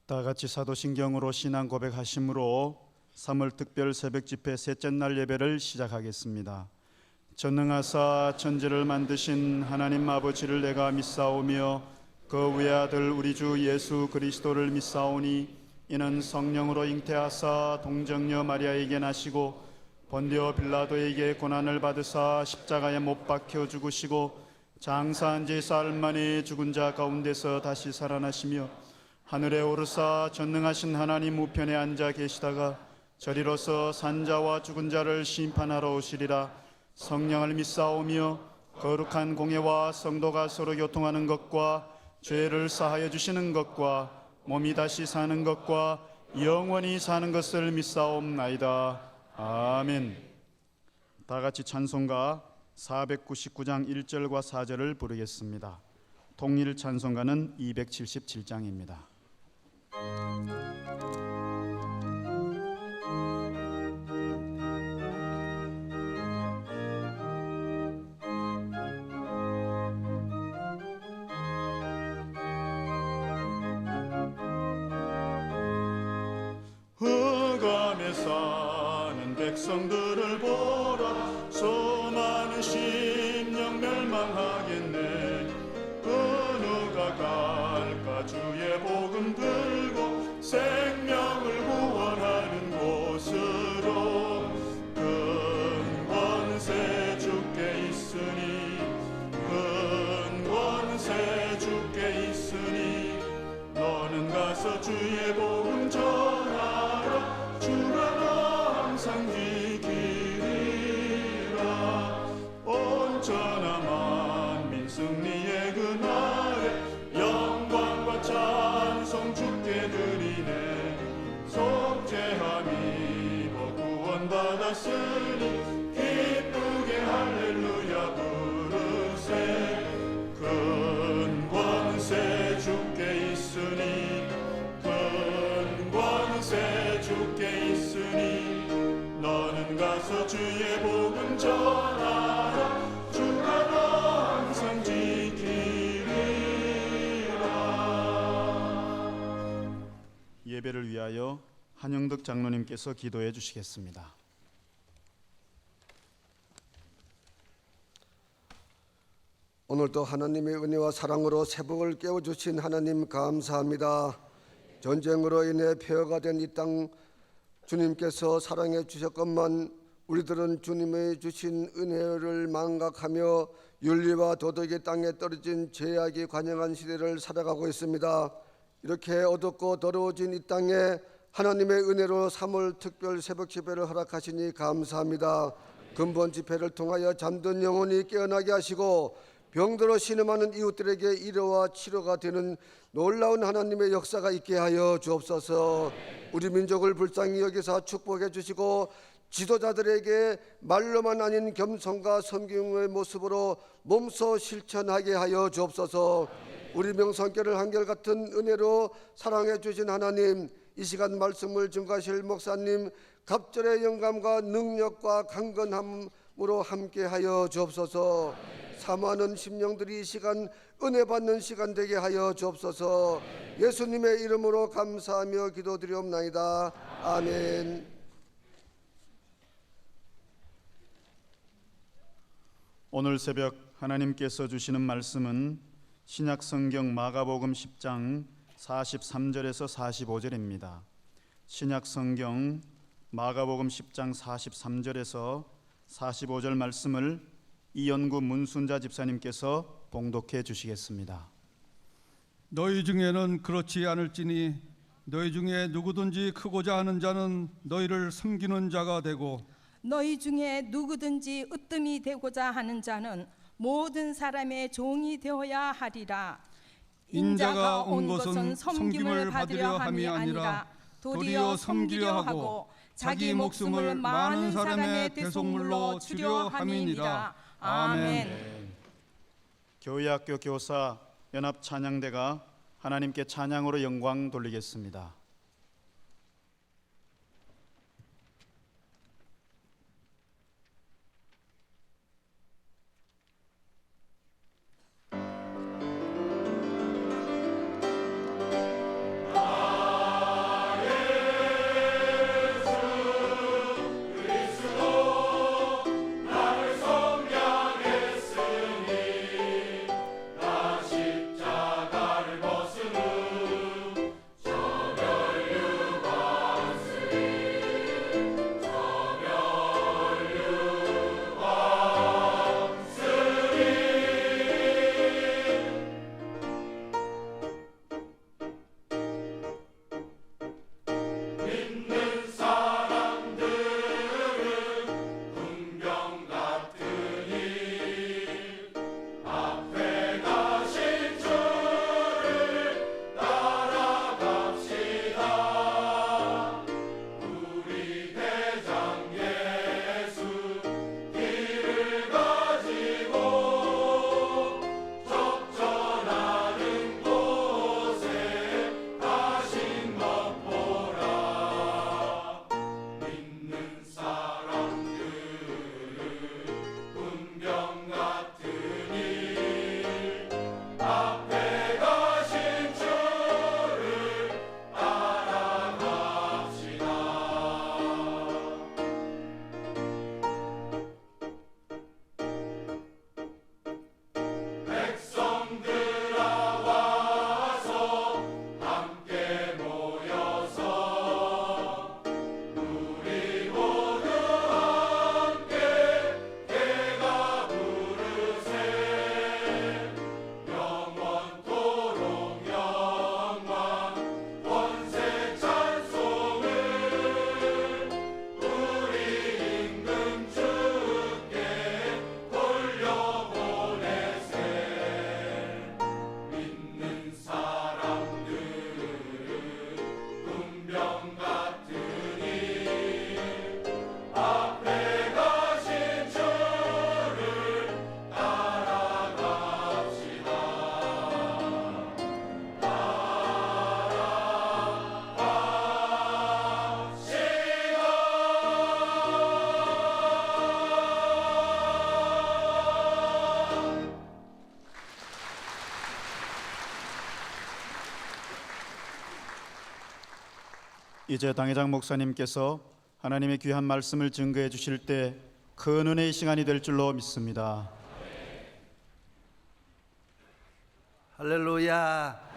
다 같이 사도신경으로 신앙 고백하심으로 3월 특별 새벽 집회 셋째 날 예배를 시작하겠습니다. 전능하사 천지를 만드신 하나님 아버지를 내가 믿사오며 그 외아들 우리 주 예수 그리스도를 믿사오니 이는 성령으로 잉태하사 동정녀 마리아에게 나시고 본디오 빌라도에게 고난을 받으사 십자가에 못 박혀 죽으시고 장사한 지 사흘 만에 죽은 자 가운데서 다시 살아나시며 하늘에 오르사 전능하신 하나님 우편에 앉아 계시다가 저리로서 산자와 죽은 자를 심판하러 오시리라. 성령을 믿사오며 거룩한 공예와 성도가 서로 교통하는 것과 죄를 사하여 주시는 것과 몸이 다시 사는 것과 영원히 사는 것을 믿사옵나이다. 아멘. 다 같이 찬송가 499장 1절과 4절을 부르겠습니다. 통일 찬송가는 277장입니다. 흑암에 사는 백성들을 보라. 수많은 심령 멸망하겠네. 누가 갈까 주의 복음 들고 생명을 구원하는 곳으로. 근원세 주께 있으니 근원세 주께 있으니 너는 가서 주의 복음 전하라. 주가 항상 지키리라. 온전한 만민 승리의 그날에 영광과 찬송 주께 드리네. 속죄함이 구원받았으니 기쁘게 할렐루야 부르세. 근권세 주께 있으니 근권세 주께 있으니 너는 가서 주의 복음 전하라. 주가 너 항상 지키리라. 예배를 위하여 한영덕 장로님께서 기도해 주시겠습니다. 오늘도 하나님의 은혜와 사랑으로 새벽을 깨워주신 하나님 감사합니다. 전쟁으로 인해 폐허가 된 이 땅 주님께서 사랑해 주셨건만 우리들은 주님의 주신 은혜를 망각하며 윤리와 도덕의 땅에 떨어진 죄악이 관영한 시대를 살아가고 있습니다. 이렇게 어둡고 더러워진 이 땅에 하나님의 은혜로 3월 특별 새벽 집회를 허락하시니 감사합니다. 근본 집회를 통하여 잠든 영혼이 깨어나게 하시고 병들어 신음하는 이웃들에게 위로와 치료가 되는 놀라운 하나님의 역사가 있게 하여 주옵소서. 우리 민족을 불쌍히 여기사 축복해 주시고 지도자들에게 말로만 아닌 겸손과 섬김의 모습으로 몸소 실천하게 하여 주옵소서. 우리 명성교를 한결같은 은혜로 사랑해 주신 하나님, 이 시간 말씀을 증거하실 목사님 갑절의 영감과 능력과 강건함으로 함께하여 주옵소서. 사모하는 심령들이 이 시간 은혜 받는 시간 되게 하여 주옵소서. 예수님의 이름으로 감사하며 기도드리옵나이다. 아멘. 오늘 새벽 하나님께서 주시는 말씀은 신약성경 마가복음 10장 43절에서 45절입니다. 신약성경 마가복음 10장 43절에서 45절 말씀을 이연구 문순자 집사님께서 봉독해 주시겠습니다. 너희 중에는 그렇지 않을지니 너희 중에 누구든지 크고자 하는 자는 너희를 섬기는 자가 되고 너희 중에 누구든지 으뜸이 되고자 하는 자는 모든 사람의 종이 되어야 하리라. 인자가 온 것은 섬김을 받으려 함이 아니라 도리어 섬기려 하고 자기 목숨을 많은 사람의 대속물로 주려 함이니라. 아멘. 교회학교 교사 연합 찬양대가 하나님께 찬양으로 영광 돌리겠습니다. 이제 당회장 목사님께서 하나님의 귀한 말씀을 증거해 주실 때 큰 은혜의 시간이 될 줄로 믿습니다. 할렐루야.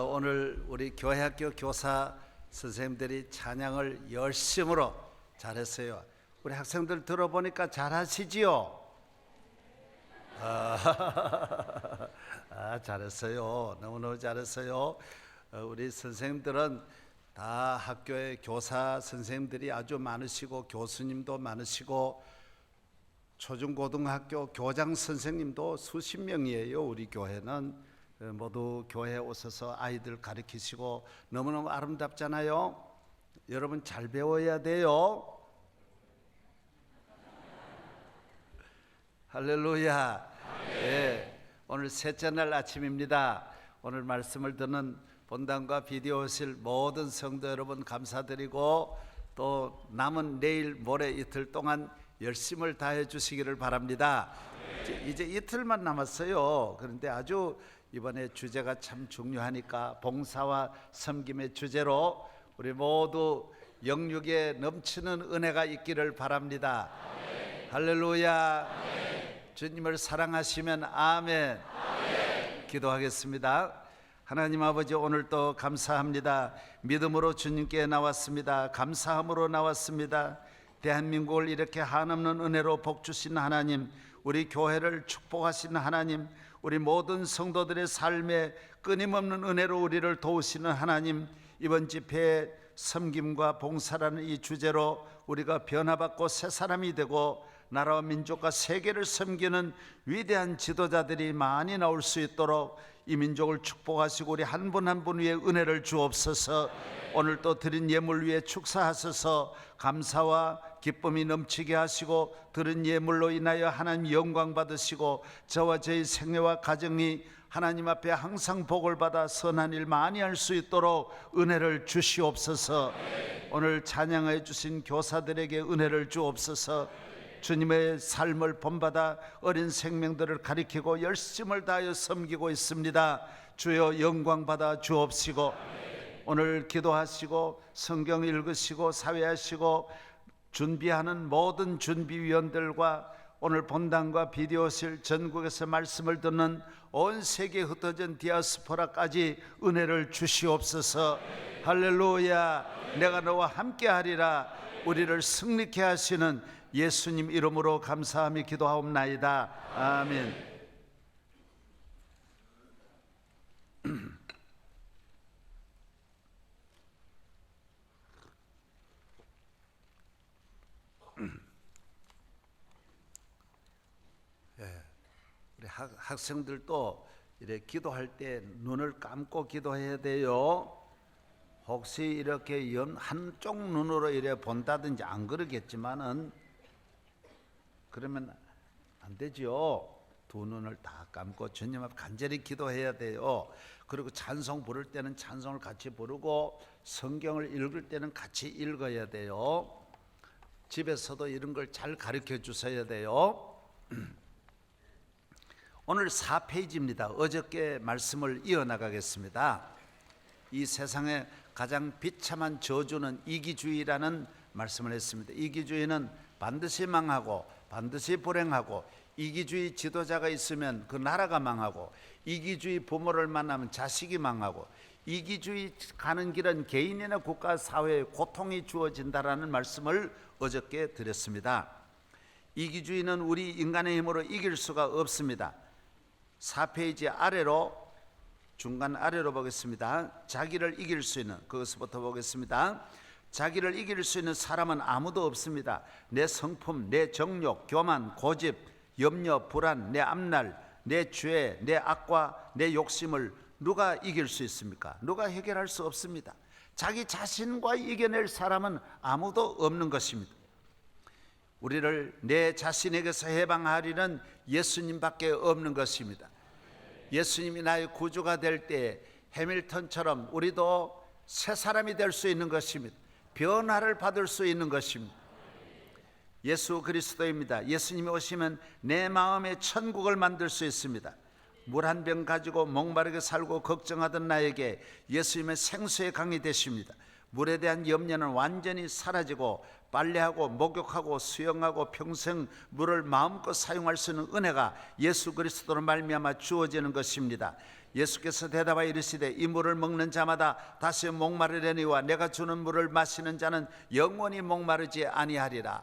오늘 우리 교회학교 교사 선생님들이 찬양을 열심으로 잘했어요. 우리 학생들 들어보니까 잘하시지요? 잘했어요. 너무너무 잘했어요. 우리 선생님들은 다 학교의 교사 선생님들이 아주 많으시고 교수님도 많으시고 초중고등학교 교장 선생님도 수십 명이에요. 우리 교회는 모두 교회에 오셔서 아이들 가르치시고 너무너무 아름답잖아요. 여러분 잘 배워야 돼요. 할렐루야. 네, 오늘 셋째 날 아침입니다. 오늘 말씀을 듣는 본당과 비디오실 모든 성도 여러분 감사드리고 또 남은 내일 모레 이틀 동안 열심을 다해 주시기를 바랍니다. 이제 이틀만 남았어요. 그런데 아주 이번에 주제가 참 중요하니까 봉사와 섬김의 주제로 우리 모두 영육에 넘치는 은혜가 있기를 바랍니다. 할렐루야. 주님을 사랑하시면 아멘. 기도하겠습니다. 하나님 아버지, 오늘도 감사합니다. 믿음으로 주님께 나왔습니다. 감사함으로 나왔습니다. 대한민국을 이렇게 한없는 은혜로 복주신 하나님, 우리 교회를 축복하신 하나님, 우리 모든 성도들의 삶에 끊임없는 은혜로 우리를 도우시는 하나님, 이번 집회에 섬김과 봉사라는 이 주제로 우리가 변화받고 새 사람이 되고 나라와 민족과 세계를 섬기는 위대한 지도자들이 많이 나올 수 있도록 이 민족을 축복하시고 우리 한 분 한 분 위에 은혜를 주옵소서. 오늘 또 드린 예물 위에 축사하셔서 감사와 기쁨이 넘치게 하시고 드린 예물로 인하여 하나님 영광 받으시고 저와 저희 생애와 가정이 하나님 앞에 항상 복을 받아 선한 일 많이 할 수 있도록 은혜를 주시옵소서. 오늘 찬양해 주신 교사들에게 은혜를 주옵소서. 주님의 삶을 본받아 어린 생명들을 가리키고 열심을 다하여 섬기고 있습니다. 주여 영광 받아 주옵시고 오늘 기도하시고 성경 읽으시고 사회하시고 준비하는 모든 준비위원들과 오늘 본당과 비디오실 전국에서 말씀을 듣는 온 세계에 흩어진 디아스포라까지 은혜를 주시옵소서. 할렐루야. 내가 너와 함께하리라. 우리를 승리케 하시는 예수님 이름으로 감사하며 기도하옵나이다. 아멘. 우리 학생들도 이렇게 기도할 때 눈을 감고 기도해야 돼요. 혹시 이렇게 한쪽 눈으로 이렇게 본다든지 안 그러겠지만은 그러면 안 되죠. 두 눈을 다 감고 주님 앞 간절히 기도해야 돼요. 그리고 찬송 부를 때는 찬송을 같이 부르고 성경을 읽을 때는 같이 읽어야 돼요. 집에서도 이런 걸 잘 가르쳐 주셔야 돼요. 오늘 4페이지입니다. 어저께 말씀을 이어나가겠습니다. 이 세상에 가장 비참한 저주는 이기주의라는 말씀을 했습니다. 이기주의는 반드시 망하고 반드시 불행하고 이기주의 지도자가 있으면 그 나라가 망하고 이기주의 부모를 만나면 자식이 망하고 이기주의 가는 길은 개인이나 국가 사회에 고통이 주어진다라는 말씀을 어저께 드렸습니다. 이기주의는 우리 인간의 힘으로 이길 수가 없습니다. 4페이지 아래로 중간 아래로 보겠습니다. 자기를 이길 수 있는 그것부터 보겠습니다. 자기를 이길 수 있는 사람은 아무도 없습니다. 내 성품, 내 정욕, 교만, 고집, 염려, 불안, 내 앞날, 내 죄, 내 악과 내 욕심을 누가 이길 수 있습니까? 누가 해결할 수 없습니다. 자기 자신과 이겨낼 사람은 아무도 없는 것입니다. 우리를 내 자신에게서 해방하리는 예수님밖에 없는 것입니다. 예수님이 나의 구주가 될 때 해밀턴처럼 우리도 새 사람이 될 수 있는 것입니다. 변화를 받을 수 있는 것입니다. 예수 그리스도입니다. 예수님이 오시면 내 마음에 천국을 만들 수 있습니다. 물 한 병 가지고 목마르게 살고 걱정하던 나에게 예수님의 생수의 강이 되십니다. 물에 대한 염려는 완전히 사라지고 빨래하고 목욕하고 수영하고 평생 물을 마음껏 사용할 수 있는 은혜가 예수 그리스도로 말미암아 주어지는 것입니다. 예수께서 대답하여 이르시되 이 물을 먹는 자마다 다시 목마르려니와 내가 주는 물을 마시는 자는 영원히 목마르지 아니하리라.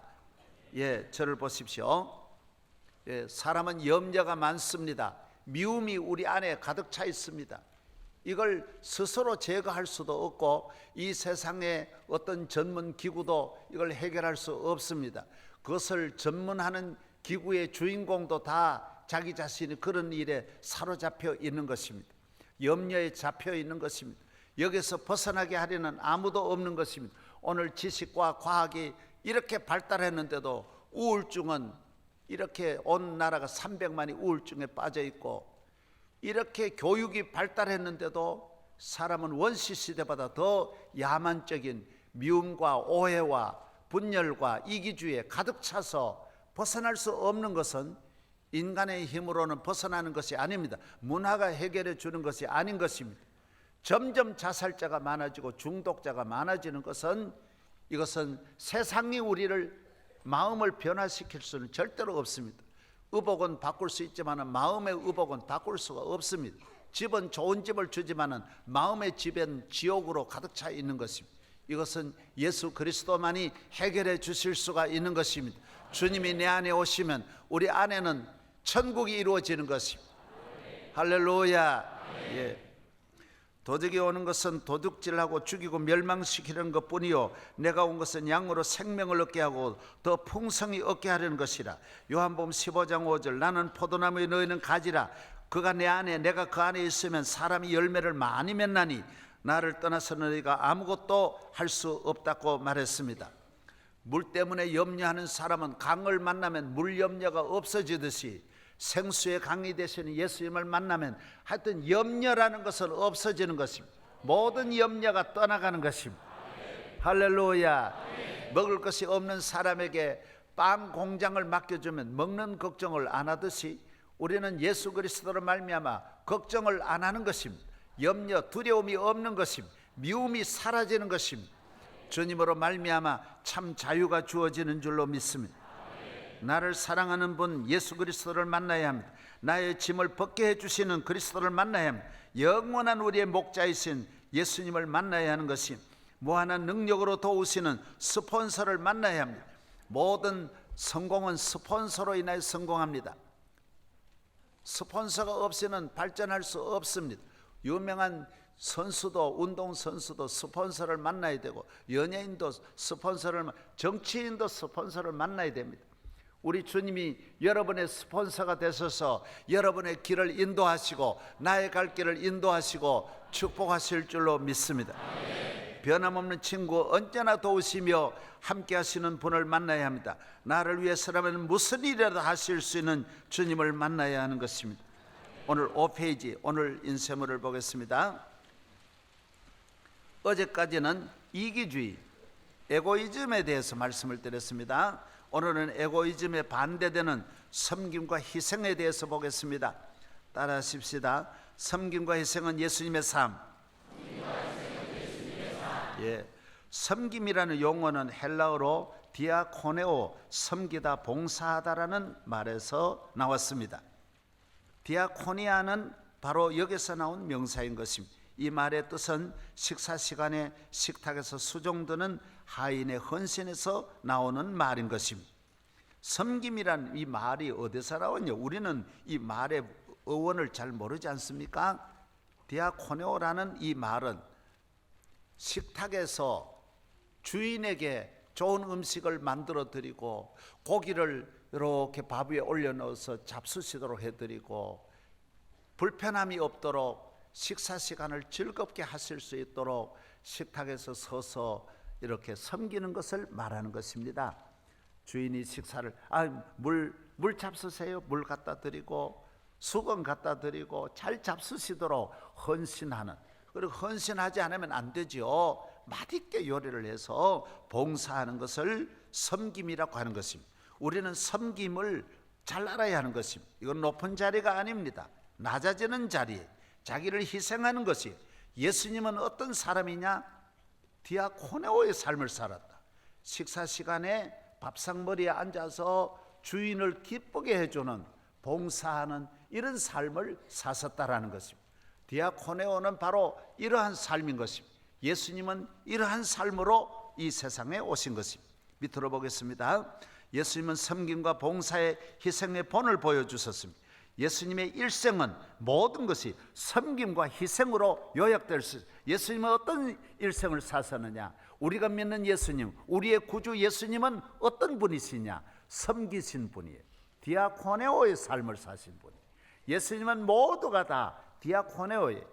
저를 보십시오. 사람은 염려가 많습니다. 미움이 우리 안에 가득 차 있습니다. 이걸 스스로 제거할 수도 없고 이 세상의 어떤 전문 기구도 이걸 해결할 수 없습니다. 그것을 전문하는 기구의 주인공도 다 자기 자신이 그런 일에 사로잡혀 있는 것입니다. 염려에 잡혀 있는 것입니다. 여기서 벗어나게 하려는 아무도 없는 것입니다. 오늘 지식과 과학이 이렇게 발달했는데도 우울증은 이렇게 온 나라가 300만이 우울증에 빠져 있고, 이렇게 교육이 발달했는데도 사람은 원시 시대보다 더 야만적인 미움과 오해와 분열과 이기주의에 가득 차서 벗어날 수 없는 것은 인간의 힘으로는 벗어나는 것이 아닙니다. 문화가 해결해 주는 것이 아닌 것입니다. 점점 자살자가 많아지고 중독자가 많아지는 것은 이것은 세상이 우리를 마음을 변화시킬 수는 절대로 없습니다. 의복은 바꿀 수 있지만 마음의 의복은 바꿀 수가 없습니다. 집은 좋은 집을 주지만 마음의 집엔 지옥으로 가득 차 있는 것입니다. 이것은 예수 그리스도만이 해결해 주실 수가 있는 것입니다. 주님이 내 안에 오시면 우리 안에는 천국이 이루어지는 것입니다. 할렐루야. 도둑이 오는 것은 도둑질하고 죽이고 멸망시키는 것뿐이요 내가 온 것은 양으로 생명을 얻게 하고 더 풍성히 얻게 하려는 것이라. 요한복음 15장 5절 나는 포도나무에 너희는 가지라. 그가 내 안에 내가 그 안에 있으면 사람이 열매를 많이 맺나니 나를 떠나서 너희가 아무것도 할 수 없다고 말했습니다. 물 때문에 염려하는 사람은 강을 만나면 물 염려가 없어지듯이 생수의 강이 되시는 예수님을 만나면 하여튼 염려라는 것은 없어지는 것입니다. 모든 염려가 떠나가는 것입니다. 할렐루야. 먹을 것이 없는 사람에게 빵 공장을 맡겨주면 먹는 걱정을 안 하듯이 우리는 예수 그리스도로 말미암아 걱정을 안 하는 것입니다. 염려, 두려움이 없는 것입니다. 미움이 사라지는 것입니다. 주님으로 말미암아 참 자유가 주어지는 줄로 믿습니다. 나를 사랑하는 분 예수 그리스도를 만나야 합니다. 나의 짐을 벗게 해주시는 그리스도를 만나야 합니다. 영원한 우리의 목자이신 예수님을 만나야 하는 것이 무한한 능력으로 도우시는 스폰서를 만나야 합니다. 모든 성공은 스폰서로 인하여 성공합니다. 스폰서가 없이는 발전할 수 없습니다. 유명한 선수도 운동선수도 스폰서를 만나야 되고 연예인도 스폰서를, 정치인도 스폰서를 만나야 됩니다. 우리 주님이 여러분의 스폰서가 되셔서 여러분의 길을 인도하시고 나의 갈 길을 인도하시고 축복하실 줄로 믿습니다. 변함없는 친구, 언제나 도우시며 함께 하시는 분을 만나야 합니다. 나를 위해서라면 무슨 일이라도 하실 수 있는 주님을 만나야 하는 것입니다. 오늘 5페이지 오늘 인쇄물을 보겠습니다. 어제까지는 이기주의, 에고이즘에 대해서 말씀을 드렸습니다. 오늘은 에고이즘에 반대되는 섬김과 희생에 대해서 보겠습니다. 따라하십시다. 섬김과 희생은 예수님의 삶. 섬김이라는 용어는 헬라어로 디아코네오, 섬기다, 봉사하다라는 말에서 나왔습니다. 디아코니아는 바로 여기서 나온 명사인 것입니다. 이 말의 뜻은 식사 시간에 식탁에서 수종드는 하인의 헌신에서 나오는 말인 것입니다. 섬김이란 이 말이 어디서 나오냐? 우리는 이 말의 어원을 잘 모르지 않습니까? 디아코네오라는 이 말은 식탁에서 주인에게 좋은 음식을 만들어 드리고 고기를 이렇게 밥 위에 올려 넣어서 잡수시도록 해드리고 불편함이 없도록 식사 시간을 즐겁게 하실 수 있도록 식탁에서 서서 이렇게 섬기는 것을 말하는 것입니다. 주인이 식사를 물 잡수세요. 물 갖다 드리고 수건 갖다 드리고 잘 잡수시도록 헌신하는, 그리고 헌신하지 않으면 안 되죠. 맛있게 요리를 해서 봉사하는 것을 섬김이라고 하는 것입니다. 우리는 섬김을 잘 알아야 하는 것입니다. 이건 높은 자리가 아닙니다. 낮아지는 자리, 자기를 희생하는 것이. 예수님은 어떤 사람이냐? 디아코네오의 삶을 살았다. 식사 시간에 밥상머리에 앉아서 주인을 기쁘게 해주는, 봉사하는 이런 삶을 사셨다라는 것입니다. 디아코네오는 바로 이러한 삶인 것입니다. 예수님은 이러한 삶으로 이 세상에 오신 것입니다. 밑으로 보겠습니다. 예수님은 섬김과 봉사의 희생의 본을 보여주셨습니다. 예수님의 일생은 모든 것이 섬김과 희생으로 요약될 수 있습니다. 예수님은 어떤 일생을 사셨느냐? 우리가 믿는 예수님, 우리의 구주 예수님은 어떤 분이시냐? 섬기신 분이에요. 디아코네오의 삶을 사신 분이에요. 예수님은 모두가 다 디아코네오예요.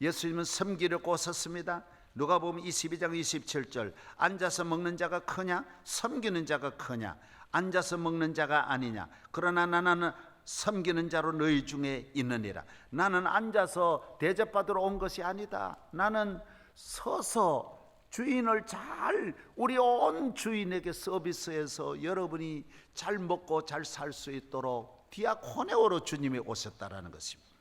예수님은 섬기려고 오셨습니다. 누가복음 22장 27절, 앉아서 먹는 자가 크냐 섬기는 자가 크냐? 앉아서 먹는 자가 아니냐? 그러나 나는 섬기는 자로 너희 중에 있느니라. 나는 앉아서 대접받으러 온 것이 아니다. 나는 서서 주인을 잘, 우리 온 주인에게 서비스해서 여러분이 잘 먹고 잘 살 수 있도록 디아코네오로 주님이 오셨다라는 것입니다.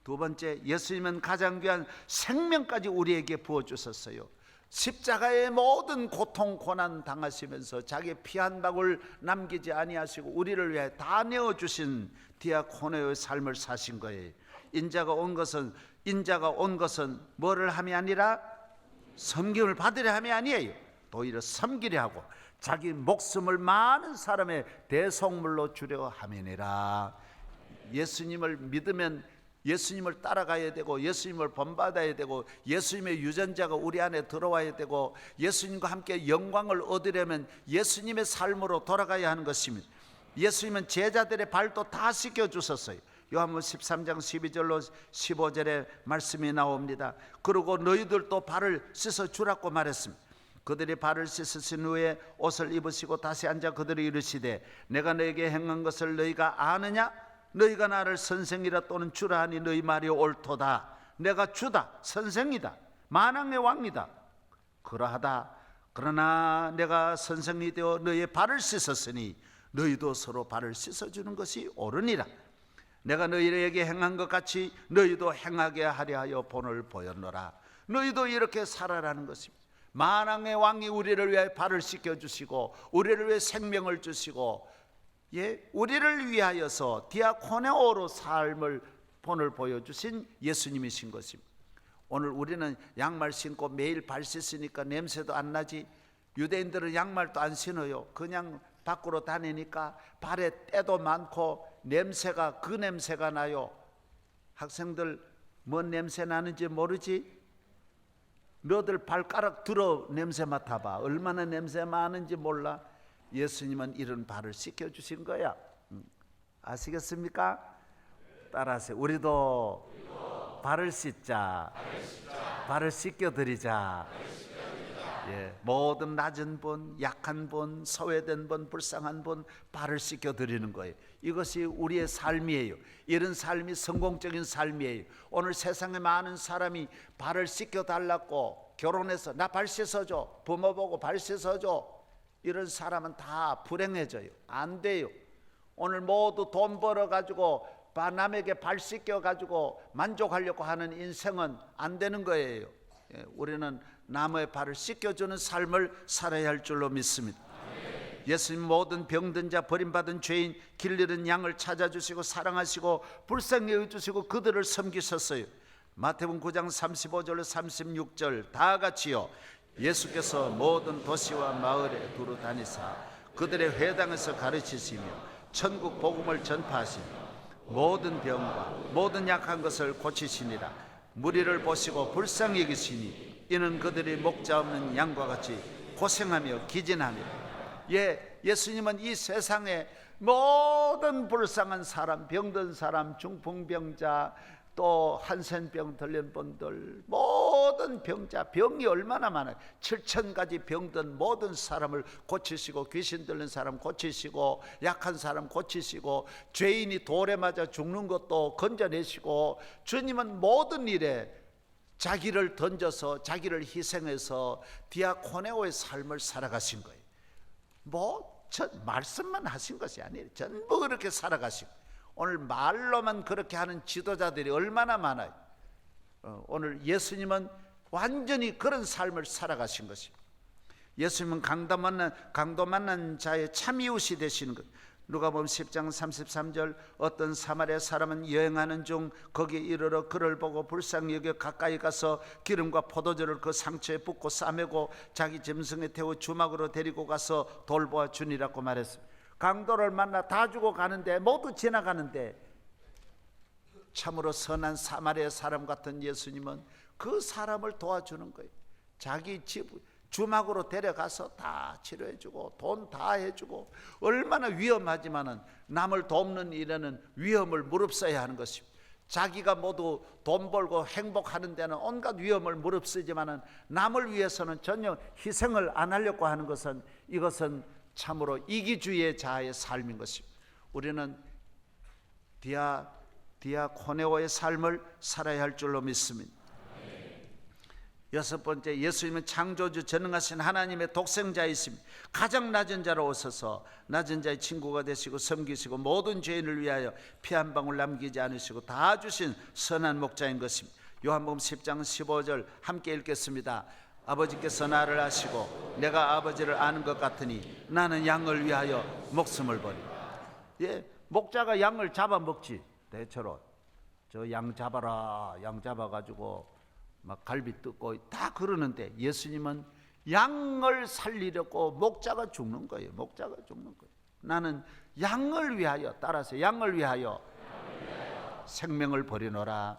두 번째, 예수님은 가장 귀한 생명까지 우리에게 부어주셨어요. 십자가의 모든 고통 고난 당하시면서 자기의 피 한 방울 남기지 아니하시고 우리를 위해 다 내어주신 디아코네오의 삶을 사신 거예요. 인자가 온 것은 뭐를 함이 아니라 섬김을 받으려 함이 아니에요. 오히려 섬기려 하고 자기 목숨을 많은 사람의 대속물로 주려 함이니라. 예수님을 믿으면 예수님을 따라가야 되고, 예수님을 본받아야 되고, 예수님의 유전자가 우리 안에 들어와야 되고, 예수님과 함께 영광을 얻으려면 예수님의 삶으로 돌아가야 하는 것입니다. 예수님은 제자들의 발도 다 씻겨주셨어요. 요한복음 13장 12절로 15절에 말씀이 나옵니다. 그리고 너희들도 발을 씻어주라고 말했습니다. 그들이 발을 씻으신 후에 옷을 입으시고 다시 앉아 그들이 이르시되 내가 너에게 행한 것을 너희가 아느냐? 너희가 나를 선생이라 또는 주라 하니 너희 말이 옳도다. 내가 주다, 선생이다, 만왕의 왕이다. 그러하다. 그러나 내가 선생이 되어 너희의 발을 씻었으니 너희도 서로 발을 씻어주는 것이 옳으니라. 내가 너희에게 행한 것 같이 너희도 행하게 하려 하여 본을 보였노라. 너희도 이렇게 살아라는 것입니다. 만왕의 왕이 우리를 위해 발을 씻겨주시고 우리를 위해 생명을 주시고 우리를 위하여서 디아코네오로 삶을 본을 보여주신 예수님이신 것입니다. 오늘 우리는 양말 신고 매일 발 씻으니까 냄새도 안 나지. 유대인들은 양말도 안 신어요. 그냥 밖으로 다니니까 발에 때도 많고 냄새가 그 냄새가 나요. 학생들 뭔 냄새 나는지 모르지? 너들 발가락 들어 냄새 맡아봐. 얼마나 냄새 많은지 몰라. 예수님은 이런 발을 씻겨주신 거야. 아시겠습니까? 따라하세요. 우리도 발을 씻자. 발을 씻겨드리자. 모든 낮은 분, 약한 분, 소외된 분, 불쌍한 분 발을 씻겨드리는 거예요. 이것이 우리의 삶이에요. 이런 삶이 성공적인 삶이에요. 오늘 세상에 많은 사람이 발을 씻겨달라고 결혼해서 나 발 씻어줘, 부모 보고 발 씻어줘, 이런 사람은 다 불행해져요. 안 돼요. 오늘 모두 돈 벌어가지고 남에게 발 씻겨가지고 만족하려고 하는 인생은 안 되는 거예요. 우리는 남의 발을 씻겨주는 삶을 살아야 할 줄로 믿습니다. 예수님 모든 병든 자, 버림받은 죄인, 길 잃은 양을 찾아주시고 사랑하시고 불쌍히 여겨주시고 그들을 섬기셨어요. 마태복음 9장 35절 36절 다 같이요. 예수께서 모든 도시와 마을에 두루 다니사 그들의 회당에서 가르치시며 천국 복음을 전파하시며 모든 병과 모든 약한 것을 고치시니라. 무리를 보시고 불쌍히 여기시니 이는 그들이 목자 없는 양과 같이 고생하며 기진하며. 예수님은 이 세상에 모든 불쌍한 사람, 병든 사람, 중풍병자, 또 한센병 들린 분들, 모든 병자, 병이 얼마나 많아요. 7,000가지 병든 모든 사람을 고치시고, 귀신 들린 사람 고치시고, 약한 사람 고치시고, 죄인이 돌에 맞아 죽는 것도 건져내시고, 주님은 모든 일에 자기를 던져서 자기를 희생해서 디아코네오의 삶을 살아가신 거예요. 말씀만 하신 것이 아니에요. 전부 그렇게 살아가시고. 오늘 말로만 그렇게 하는 지도자들이 얼마나 많아요. 오늘 예수님은 완전히 그런 삶을 살아가신 것입니다. 예수님은 강도 만난 자의 참이웃이 되시는 것. 누가복음 10장 33절 어떤 사마리아 사람은 여행하는 중 거기에 이르러 그를 보고 불쌍히 여겨 가까이 가서 기름과 포도주를 그 상처에 붓고 싸매고 자기 짐승에 태워 주막으로 데리고 가서 돌보아 주니라고 말했습니다. 강도를 만나 다 주고 가는데 모두 지나가는데 참으로 선한 사마리아 사람 같은 예수님은 그 사람을 도와주는 거예요. 자기 집 주막으로 데려가서 다 치료해주고 돈 다 해주고, 얼마나 위험하지만은 남을 돕는 일에는 위험을 무릅써야 하는 것입니다. 자기가 모두 돈 벌고 행복하는 데는 온갖 위험을 무릅쓰지만은 남을 위해서는 전혀 희생을 안 하려고 하는 것은, 이것은 참으로 이기주의의 자의 삶인 것입니다. 우리는 디아코네오의 삶을 살아야 할 줄로 믿습니다. 여섯 번째, 예수님은 창조주 전능하신 하나님의 독생자이십니다. 가장 낮은 자로 오셔서 낮은 자의 친구가 되시고 섬기시고 모든 죄인을 위하여 피 한 방울 남기지 않으시고 다 주신 선한 목자인 것입니다. 요한복음 10장 15절 함께 읽겠습니다. 아버지께서 나를 아시고 내가 아버지를 아는 것 같으니 나는 양을 위하여 목숨을 버리리. 예, 목자가 양을 잡아먹지. 대체로 저 양 잡아라, 양 잡아가지고 막 갈비 뜯고 다 그러는데, 예수님은 양을 살리려고 목자가 죽는 거예요. 목자가 죽는 거예요. 나는 양을 위하여, 따라서 양을 위하여 생명을 버리노라.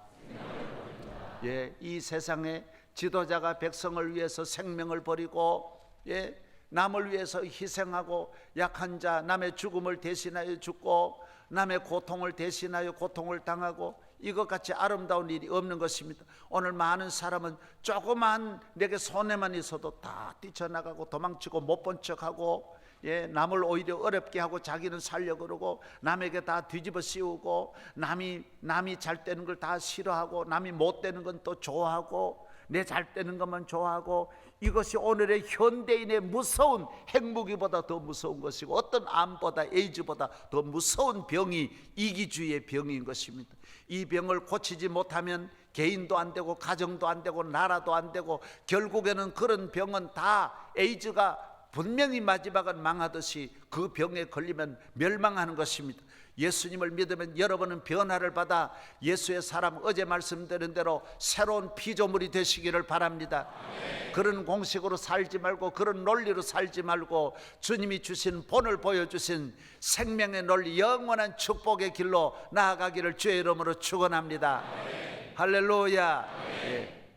예, 이 세상에 지도자가 백성을 위해서 생명을 버리고, 예, 남을 위해서 희생하고, 약한 자 남의 죽음을 대신하여 죽고 남의 고통을 대신하여 고통을 당하고, 이것 같이 아름다운 일이 없는 것입니다. 오늘 많은 사람은 조그만 내게 손해만 있어도 다 뛰쳐나가고 도망치고 못 본 척하고, 예, 남을 오히려 어렵게 하고 자기는 살려고 그러고 남에게 다 뒤집어 씌우고, 남이 잘 되는 걸 다 싫어하고 남이 못 되는 건 또 좋아하고 내 잘 되는 것만 좋아하고, 이것이 오늘의 현대인의 무서운 핵무기보다 더 무서운 것이고, 어떤 암보다 에이즈보다 더 무서운 병이 이기주의의 병인 것입니다. 이 병을 고치지 못하면 개인도 안 되고 가정도 안 되고 나라도 안 되고, 결국에는 그런 병은 다 에이즈가 분명히 마지막은 망하듯이 그 병에 걸리면 멸망하는 것입니다. 예수님을 믿으면 여러분은 변화를 받아 예수의 사람, 어제 말씀드린 대로 새로운 피조물이 되시기를 바랍니다. 그런 공식으로 살지 말고 그런 논리로 살지 말고 주님이 주신 본을 보여주신 생명의 논리, 영원한 축복의 길로 나아가기를 주의 이름으로 축원합니다. 할렐루야. 예.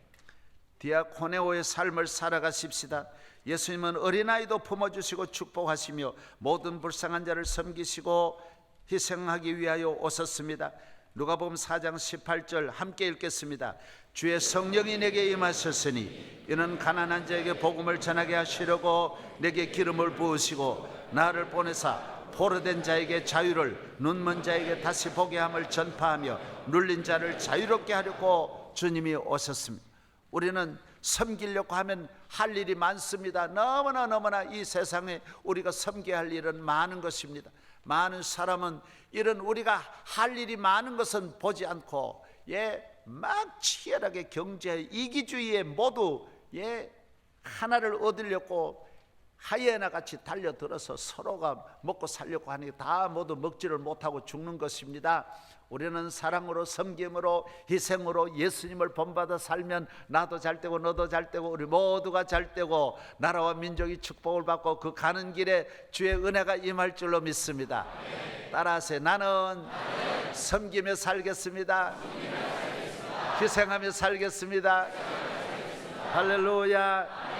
디아코네오의 삶을 살아가십시다. 예수님은 어린아이도 품어주시고 축복하시며 모든 불쌍한 자를 섬기시고 희생하기 위하여 오셨습니다. 누가복음 4장 18절 함께 읽겠습니다. 주의 성령이 내게 임하셨으니 이는 가난한 자에게 복음을 전하게 하시려고 내게 기름을 부으시고 나를 보내사 포로된 자에게 자유를, 눈먼 자에게 다시 보게 함을 전파하며 눌린 자를 자유롭게 하려고 주님이 오셨습니다. 우리는 섬기려고 하면 할 일이 많습니다. 너무나 이 세상에 우리가 섬겨야 할 일은 많은 것입니다. 많은 사람은 이런 우리가 할 일이 많은 것은 보지 않고, 예, 막 치열하게 경제 이기주의에 모두, 예, 하나를 얻으려고 하이에나 같이 달려들어서 서로가 먹고 살려고 하니 다 모두 먹지를 못하고 죽는 것입니다. 우리는 사랑으로, 섬김으로, 희생으로 예수님을 본받아 살면 나도 잘 되고 너도 잘 되고 우리 모두가 잘 되고 나라와 민족이 축복을 받고 그 가는 길에 주의 은혜가 임할 줄로 믿습니다. 따라하세요. 나는 섬기며 살겠습니다. 희생하며 살겠습니다. 할렐루야.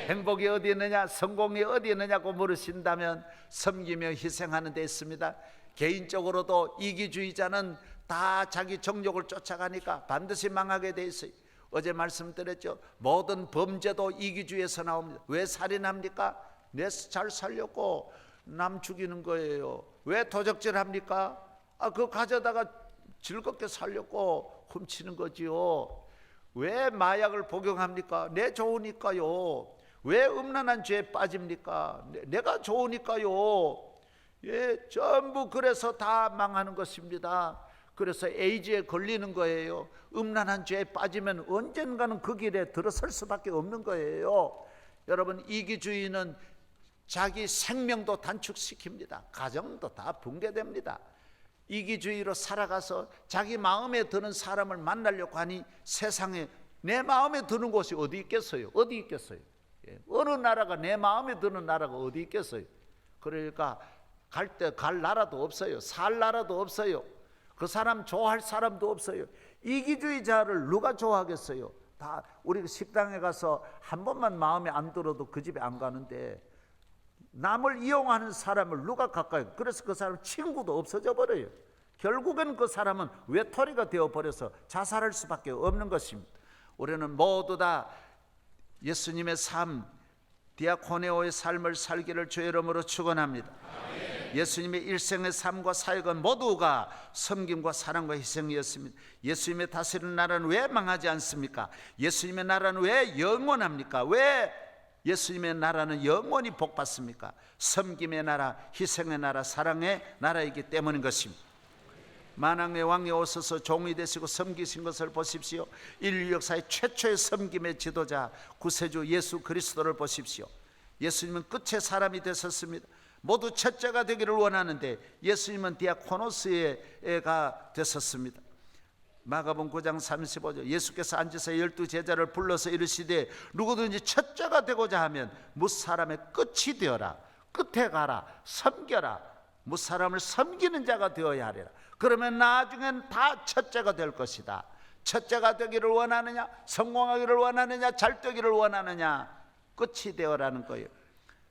행복이 어디 있느냐, 성공이 어디 있느냐고 물으신다면 섬기며 희생하는 데 있습니다. 개인적으로도 이기주의자는 다 자기 정욕을 쫓아가니까 반드시 망하게 돼 있어요. 어제 말씀드렸죠. 모든 범죄도 이기주의에서 나옵니다. 왜 살인합니까? 내 잘 살려고 남 죽이는 거예요. 왜 도적질합니까? 그거 가져다가 즐겁게 살려고 훔치는 거지요. 왜 마약을 복용합니까? 내 좋으니까요. 왜 음란한 죄에 빠집니까? 내가 좋으니까요. 예, 전부 그래서 다 망하는 것입니다. 그래서 에이즈에 걸리는 거예요. 음란한 죄에 빠지면 언젠가는 그 길에 들어설 수밖에 없는 거예요. 여러분, 이기주의는 자기 생명도 단축시킵니다. 가정도 다 붕괴됩니다. 이기주의로 살아가서 자기 마음에 드는 사람을 만나려고 하니 세상에 내 마음에 드는 곳이 어디 있겠어요? 어디 있겠어요? 어느 나라가 내 마음에 드는 나라가 어디 있겠어요? 그러니까 갈 나라도 없어요. 살 나라도 없어요. 그 사람 좋아할 사람도 없어요. 이기주의자를 누가 좋아하겠어요? 다 우리 식당에 가서 한 번만 마음에 안 들어도 그 집에 안 가는데 남을 이용하는 사람을 누가 가까이, 그래서 그 사람 친구도 없어져 버려요. 결국엔 그 사람은 외톨이가 되어버려서 자살할 수밖에 없는 것입니다. 우리는 모두 다 예수님의 삶, 디아코네오의 삶을 살기를 주의 이름으로 축원합니다. 예수님의 일생의 삶과 사역은 모두가 섬김과 사랑과 희생이었습니다. 예수님의 다스리는 나라는 왜 망하지 않습니까? 예수님의 나라는 왜 영원합니까? 왜 예수님의 나라는 영원히 복받습니까? 섬김의 나라, 희생의 나라, 사랑의 나라이기 때문인 것입니다. 만왕의 왕이 오셔서 종이 되시고 섬기신 것을 보십시오. 인류 역사의 최초의 섬김의 지도자 구세주 예수 그리스도를 보십시오. 예수님은 끝의 사람이 되셨습니다. 모두 첫째가 되기를 원하는데 예수님은 디아코노스가 되셨습니다. 마가복음 9장 35절, 예수께서 앉으사 12제자를 불러서 이르시되 누구든지 첫째가 되고자 하면 무사람의 끝이 되어라. 끝에 가라. 섬겨라. 무사람을 섬기는 자가 되어야 하리라. 그러면 나중엔 다 첫째가 될 것이다. 첫째가 되기를 원하느냐? 성공하기를 원하느냐? 잘 되기를 원하느냐? 끝이 되어라는 거예요.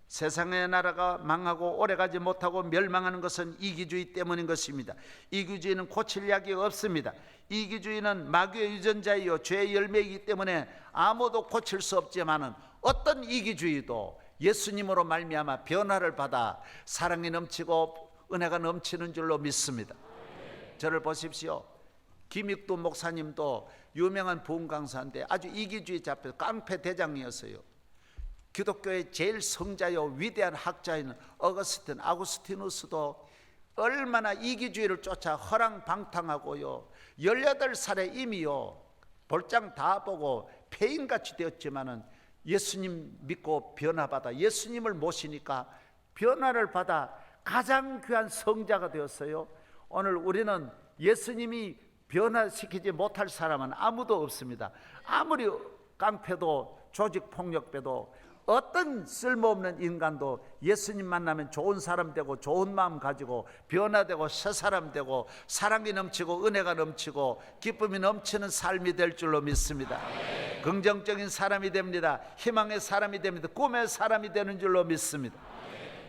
세상의 나라가 망하고 오래가지 못하고 멸망하는 것은 이기주의 때문인 것입니다. 이기주의는 고칠 약이 없습니다. 이기주의는 마귀의 유전자이요 죄의 열매이기 때문에 아무도 고칠 수 없지만은 어떤 이기주의도 예수님으로 말미암아 변화를 받아 사랑이 넘치고 은혜가 넘치는 줄로 믿습니다. 저를 보십시오. 김익두 목사님도 유명한 부흥 강사인데 아주 이기주의 잡혀 깡패 대장이었어요. 기독교의 제일 성자요 위대한 학자인 아구스티누스도 얼마나 이기주의를 쫓아 허랑방탕하고요 18살에 이미요 볼장 다 보고 폐인같이 되었지만은 예수님 믿고 변화받아 예수님을 모시니까 변화를 받아 가장 귀한 성자가 되었어요. 오늘 우리는 예수님이 변화시키지 못할 사람은 아무도 없습니다. 아무리 깡패도 조직폭력배도 어떤 쓸모없는 인간도 예수님 만나면 좋은 사람 되고 좋은 마음 가지고 변화되고 새 사람 되고 사랑이 넘치고 은혜가 넘치고 기쁨이 넘치는 삶이 될 줄로 믿습니다. 긍정적인 사람이 됩니다. 희망의 사람이 됩니다. 꿈의 사람이 되는 줄로 믿습니다.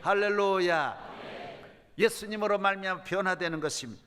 할렐루야. 예수님으로 말미암아 변화되는 것입니다.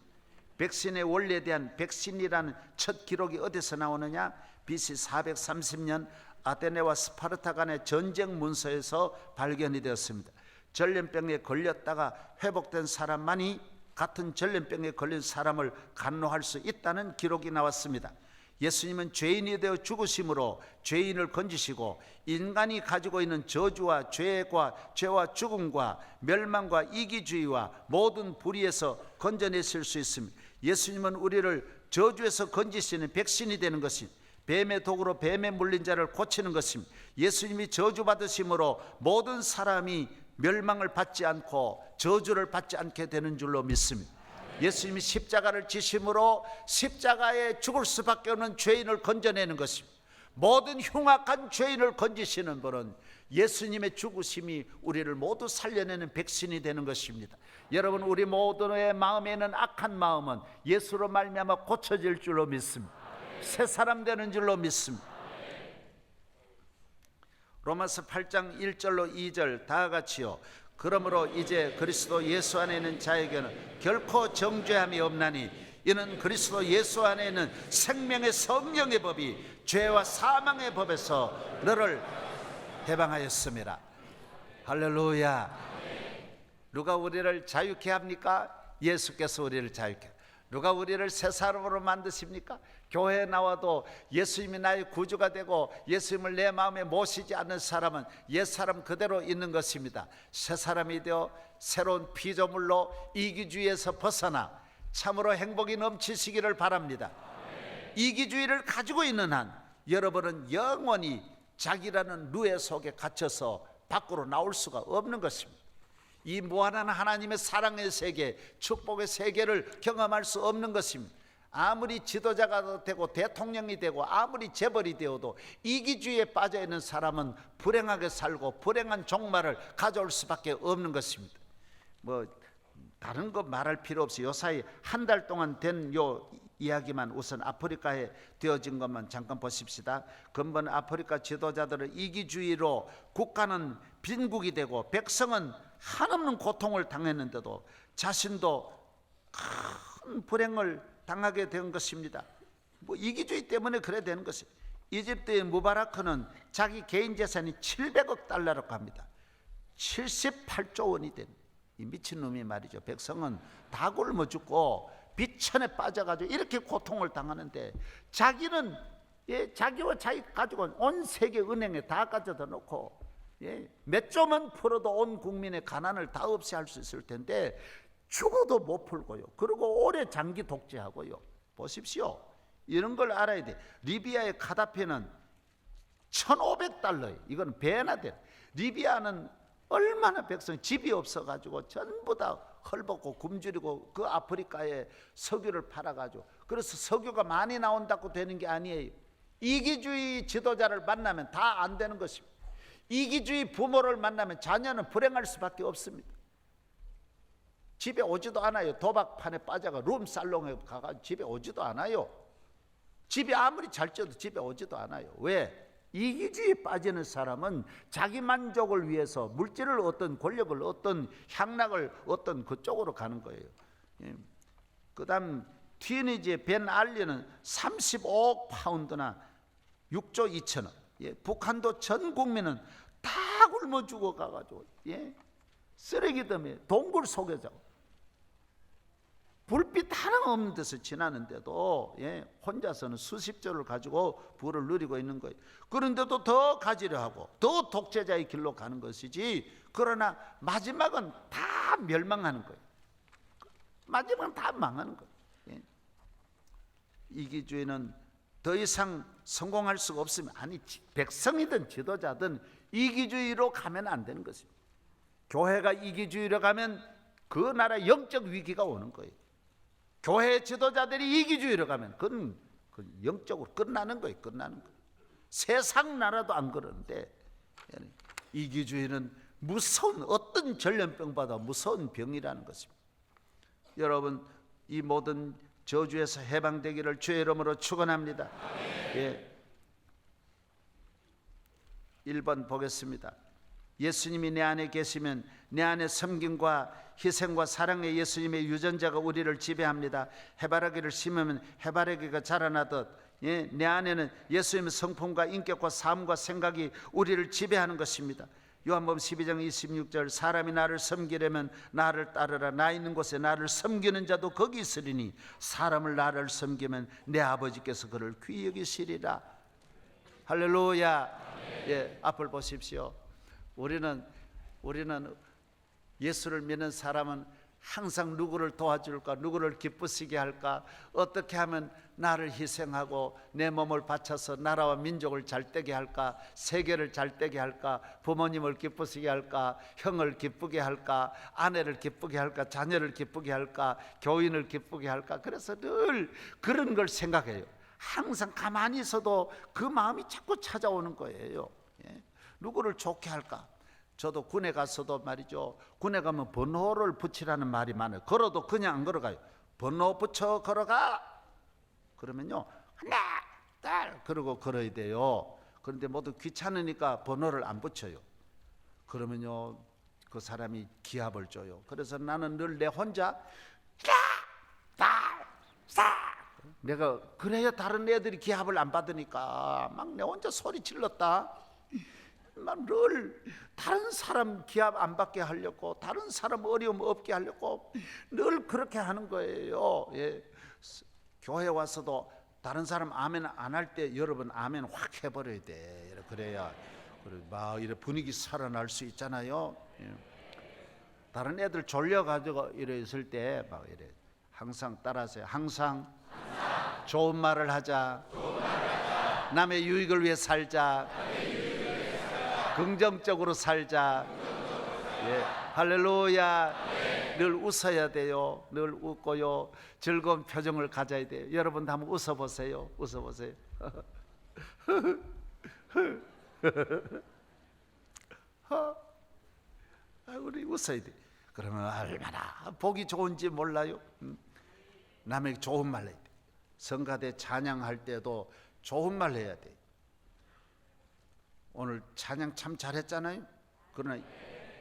백신의 원리에 대한 백신이라는 첫 기록이 어디서 나오느냐? BC 430년 아테네와 스파르타 간의 전쟁 문서에서 발견이 되었습니다. 전염병에 걸렸다가 회복된 사람만이 같은 전염병에 걸린 사람을 간호할 수 있다는 기록이 나왔습니다. 예수님은 죄인이 되어 죽으심으로 죄인을 건지시고 인간이 가지고 있는 저주와 죄와 죽음과 멸망과 이기주의와 모든 불의에서 건져내실 수 있습니다. 예수님은 우리를 저주에서 건지시는 백신이 되는 것입니다. 뱀의 독으로 뱀에 물린 자를 고치는 것입니다. 예수님이 저주받으심으로 모든 사람이 멸망을 받지 않고 저주를 받지 않게 되는 줄로 믿습니다. 예수님이 십자가를 지심으로 십자가에 죽을 수밖에 없는 죄인을 건져내는 것입니다. 모든 흉악한 죄인을 건지시는 분은 예수님의 죽으심이 우리를 모두 살려내는 백신이 되는 것입니다. 여러분, 우리 모두의 마음에 있는 악한 마음은 예수로 말미암아 고쳐질 줄로 믿습니다. 새 사람 되는 줄로 믿습니다. 로마서 8장 1절로 2절 다 같이요. 그러므로 이제 그리스도 예수 안에 있는 자에게는 결코 정죄함이 없나니 이는 그리스도 예수 안에 있는 생명의 성령의 법이 죄와 사망의 법에서 너를 해방하였습니다. 할렐루야. 누가 우리를 자유케 합니까? 예수께서 우리를 자유케. 누가 우리를 새 사람으로 만드십니까? 교회에 나와도 예수님이 나의 구주가 되고 예수님을 내 마음에 모시지 않는 사람은 옛사람 그대로 있는 것입니다. 새 사람이 되어 새로운 피조물로 이기주의에서 벗어나 참으로 행복이 넘치시기를 바랍니다. 이기주의를 가지고 있는 한 여러분은 영원히 자기라는 누에 속에 갇혀서 밖으로 나올 수가 없는 것입니다. 이 무한한 하나님의 사랑의 세계, 축복의 세계를 경험할 수 없는 것입니다. 아무리 지도자가 되고 대통령이 되고 아무리 재벌이 되어도 이기주의에 빠져 있는 사람은 불행하게 살고 불행한 종말을 가져올 수밖에 없는 것입니다. 뭐 다른 거 말할 필요 없이 요사이 한 달 동안 된 요 이야기만 우선 아프리카에 되어진 것만 잠깐 보십시다. 근본 아프리카 지도자들은 이기주의로 국가는 빈국이 되고 백성은 한없는 고통을 당했는데도 자신도 큰 불행을 당하게 된 것입니다. 뭐 이기주의 때문에 그래 되는 것이. 이집트의 무바라크는 자기 개인 재산이 700억 달러라고 합니다. 78조 원이 된 이 미친놈이 말이죠. 백성은 다 굶어 죽고 비천에 빠져가지고 이렇게 고통을 당하는데 자기는 자기와 자기 가지고 온 세계 은행에 다 가져다 놓고 몇 조만 풀어도 온 국민의 가난을 다 없애할 수 있을 텐데 죽어도 못 풀고요. 그리고 오래 장기 독재하고요. 보십시오. 이런 걸 알아야 돼. 리비아의 카다피는 1,500달러예요. 이건 배나 돼. 리비아는 얼마나 백성 집이 없어가지고 전부 다 헐벗고 굶주리고 그 아프리카에 석유를 팔아가지고, 그래서 석유가 많이 나온다고 되는 게 아니에요. 이기주의 지도자를 만나면 다 안 되는 것입니다. 이기주의 부모를 만나면 자녀는 불행할 수밖에 없습니다. 집에 오지도 않아요. 도박판에 빠져가 룸살롱에 가가 집에 오지도 않아요. 집에 아무리 잘 쪄도 집에 오지도 않아요. 왜? 이기주의에 빠지는 사람은 자기 만족을 위해서 물질을 얻든 권력을 얻든 향락을 얻든 그쪽으로 가는 거예요. 그 다음 튀니지의 벤 알리는 35억 파운드나 6조 2천억. 북한도 전 국민은 다 굶어 죽어가가지고 쓰레기더미에 동굴 속에서 불빛 하나 없는 데서 지나는데도 혼자서는 수십조를 가지고 부를 누리고 있는 거예요. 그런데도 더 가지려 하고 더 독재자의 길로 가는 것이지, 그러나 마지막은 다 멸망하는 거예요. 마지막은 다 망하는 거예요. 이기주의는 더 이상 성공할 수가 없으면, 아니 백성이든 지도자든 이기주의로 가면 안 되는 것입니다. 교회가 이기주의로 가면 그 나라 영적 위기가 오는 거예요. 교회 지도자들이 이기주의로 가면 그건 영적으로 끝나는 거예요. 끝나는 거예요. 세상 나라도 안 그러는데 이기주의는 무서운, 어떤 전염병보다 무서운 병이라는 것입니다. 여러분, 이 모든 저주에서 해방되기를 주의 이름으로 축원합니다. 1번 보겠습니다. 예수님이 내 안에 계시면 내 안에 섬김과 희생과 사랑의 예수님의 유전자가 우리를 지배합니다. 해바라기를 심으면 해바라기가 자라나듯 내 안에는 예수님의 성품과 인격과 삶과 생각이 우리를 지배하는 것입니다. 요한복음 12장 26절, 사람이 나를 섬기려면 나를 따르라. 나 있는 곳에 나를 섬기는 자도 거기 있으리니 사람을 나를 섬기면 내 아버지께서 그를 귀히 여기시리라. 할렐루야. 앞을 보십시오. 우리는 예수를 믿는 사람은 항상 누구를 도와줄까, 누구를 기쁘시게 할까, 어떻게 하면 나를 희생하고 내 몸을 바쳐서 나라와 민족을 잘되게 할까, 세계를 잘되게 할까, 부모님을 기쁘시게 할까, 형을 기쁘게 할까, 아내를 기쁘게 할까, 자녀를 기쁘게 할까, 교인을 기쁘게 할까. 그래서 늘 그런 걸 생각해요. 항상 가만히 있어도 그 마음이 자꾸 찾아오는 거예요. 누구를 좋게 할까? 저도 군에 가서도 말이죠, 군에 가면 번호를 붙이라는 말이 많아요. 걸어도 그냥 안 걸어가요. 번호 붙여 걸어가. 그러면요, 하나, 둘, 그러고 걸어야 돼요. 그런데 모두 귀찮으니까 번호를 안 붙여요. 그러면요, 그 사람이 기합을 줘요. 그래서 나는 늘 내 혼자 내가 그래야 다른 애들이 기합을 안 받으니까 막 내 혼자 소리 질렀다. 막 늘 다른 사람 기합 안 받게 하려고, 다른 사람 어려움 없게 하려고 늘 그렇게 하는 거예요. 교회 와서도 다른 사람 아멘 안 할 때 여러분 아멘 확 해버려야 돼. 그래야 막 이래 분위기 살아날 수 있잖아요. 다른 애들 졸려가지고 이래 있을 때 막 이래 항상 따라하세요. 항상 좋은 말을 하자. 남의 유익을 위해 살자. 긍정적으로 살자. 예, 할렐루야. 늘 웃어야 돼요. 늘 웃고요. 즐거운 표정을 가져야 돼요. 여러분 한번 웃어보세요. 웃어보세요. 우리 웃어야 돼. 그러면 얼마나 보기 좋은지 몰라요. 남에게 좋은 말 해야 돼. 성가대 찬양할 때도 좋은 말 해야 돼. 오늘 찬양 참 잘했잖아요. 그러나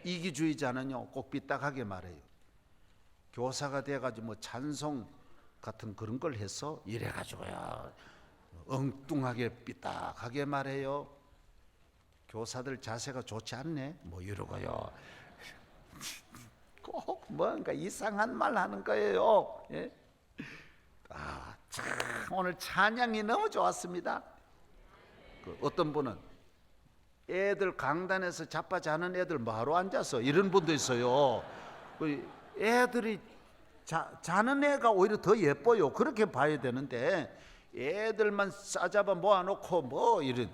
이기주의자는요 꼭 삐딱하게 말해요. 교사가 돼가지고 뭐 찬송 같은 그런 걸 해서 이래가지고요 엉뚱하게 삐딱하게 말해요. 교사들 자세가 좋지 않네 뭐 이러고요 꼭 뭔가 이상한 말 하는 거예요. 예? 참 오늘 찬양이 너무 좋았습니다. 어떤 분은 애들 강단에서 자빠자는 애들 뭐하러 앉아서 이런 분도 있어요. 애들이 자는 애가 오히려 더 예뻐요. 그렇게 봐야 되는데 애들만 싸잡아 모아놓고 뭐 이런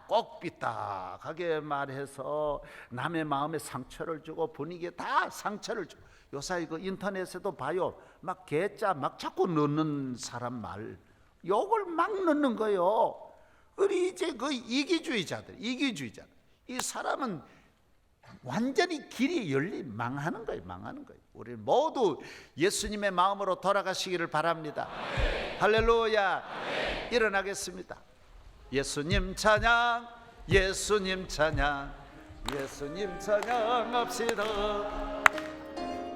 꼭 삐딱하게 말해서 남의 마음에 상처를 주고 분위기에 다 상처를 주고 요새 이거 인터넷에도 봐요. 막 개짜 막 자꾸 넣는 사람 말 욕을 막 넣는 거예요. 우리 이제 그 이기주의자들 이 사람은 완전히 길이 망하는 거예요. 우리 모두 예수님의 마음으로 돌아가시기를 바랍니다. 할렐루야. 일어나겠습니다. 예수님 찬양 예수님 찬양 예수님 찬양합시다.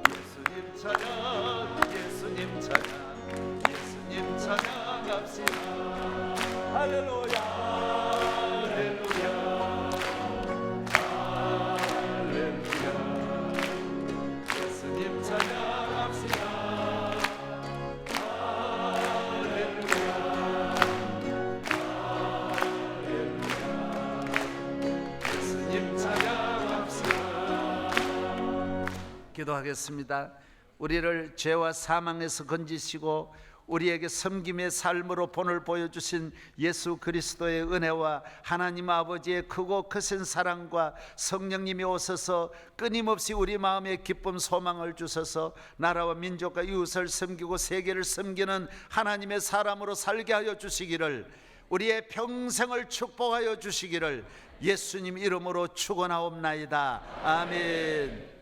예수님 찬양 예수님 찬양 예수님 찬양합시다. 할렐루야 할렐루야 할렐루야 예수님 찬양합시다. 기도하겠습니다. 우리를 죄와 사망에서 건지시고 우리에게 섬김의 삶으로 본을 보여주신 예수 그리스도의 은혜와 하나님 아버지의 크고 크신 사랑과 성령님이 오셔서 끊임없이 우리 마음에 기쁨 소망을 주셔서 나라와 민족과 이웃을 섬기고 세계를 섬기는 하나님의 사람으로 살게 하여 주시기를 우리의 평생을 축복하여 주시기를 예수님 이름으로 축원하옵나이다. 아멘.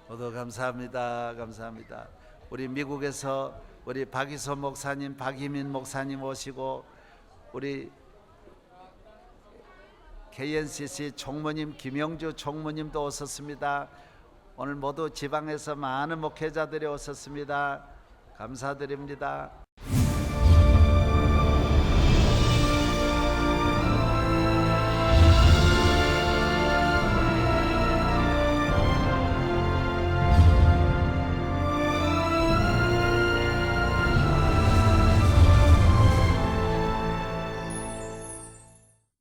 모두 감사합니다. 감사합니다. 우리 미국에서 우리 박이소 목사님, 박희민 목사님 오시고 우리 KNCC 총무님 김영주 총무님도 오셨습니다. 오늘 모두 지방에서 많은 목회자들이 오셨습니다. 감사드립니다.